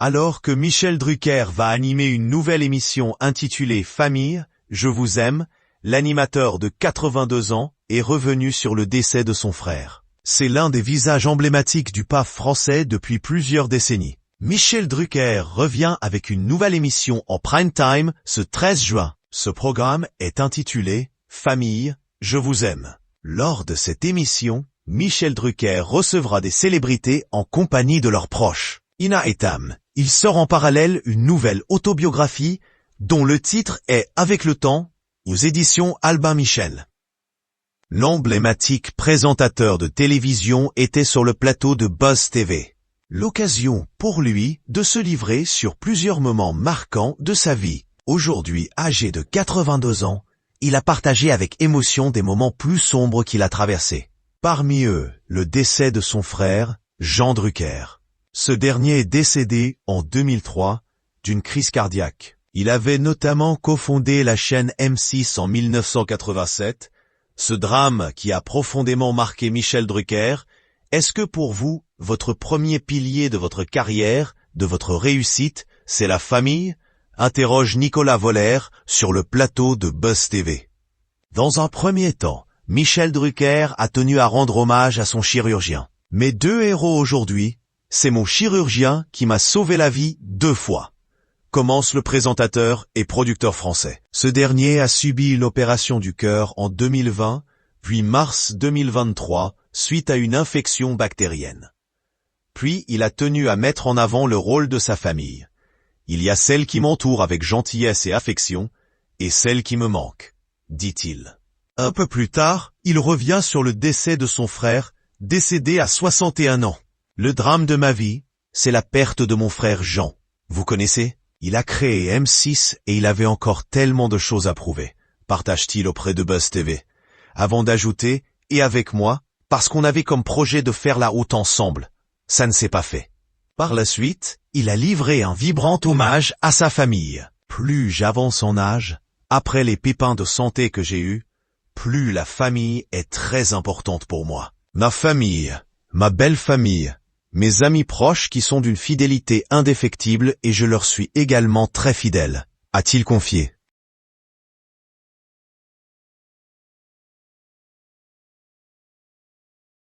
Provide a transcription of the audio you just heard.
Alors que Michel Drucker va animer une nouvelle émission intitulée Famille, je vous aime, l'animateur de 82 ans est revenu sur le décès de son frère. C'est l'un des visages emblématiques du PAF français depuis plusieurs décennies. Michel Drucker revient avec une nouvelle émission en prime time ce 13 juin. Ce programme est intitulé Famille, je vous aime. Lors de cette émission, Michel Drucker recevra des célébrités en compagnie de leurs proches. Ina et Tam. Il sort en parallèle une nouvelle autobiographie dont le titre est Avec le temps, aux éditions Albin Michel. L'emblématique présentateur de télévision était sur le plateau de Buzz TV. L'occasion pour lui de se livrer sur plusieurs moments marquants de sa vie. Aujourd'hui âgé de 82 ans, il a partagé avec émotion des moments plus sombres qu'il a traversés. Parmi eux, le décès de son frère, Jean Drucker. Ce dernier est décédé en 2003 d'une crise cardiaque. Il avait notamment cofondé la chaîne M6 en 1987. Ce drame qui a profondément marqué Michel Drucker, est-ce que pour vous, votre premier pilier de votre carrière, de votre réussite, c'est la famille? Interroge Nicolas Voller sur le plateau de Buzz TV. Dans un premier temps, Michel Drucker a tenu à rendre hommage à son chirurgien. Mes deux héros aujourd'hui, c'est mon chirurgien qui m'a sauvé la vie 2 fois. Commence le présentateur et producteur français. Ce dernier a subi une opération du cœur en 2020, puis mars 2023, suite à une infection bactérienne. Puis il a tenu à mettre en avant le rôle de sa famille. Il y a celle qui m'entoure avec gentillesse et affection, et celle qui me manque, dit-il. Un peu plus tard, il revient sur le décès de son frère, décédé à 61 ans. Le drame de ma vie, c'est la perte de mon frère Jean. Vous connaissez? Il a créé M6 et il avait encore tellement de choses à prouver, partage-t-il auprès de Buzz TV. Avant d'ajouter, et avec moi, parce qu'on avait comme projet de faire la haute ensemble. Ça ne s'est pas fait. Par la suite, il a livré un vibrant hommage à sa famille. Plus j'avance en âge, après les pépins de santé que j'ai eus, plus la famille est très importante pour moi. Ma famille, ma belle famille, mes amis proches qui sont d'une fidélité indéfectible et je leur suis également très fidèle, a-t-il confié.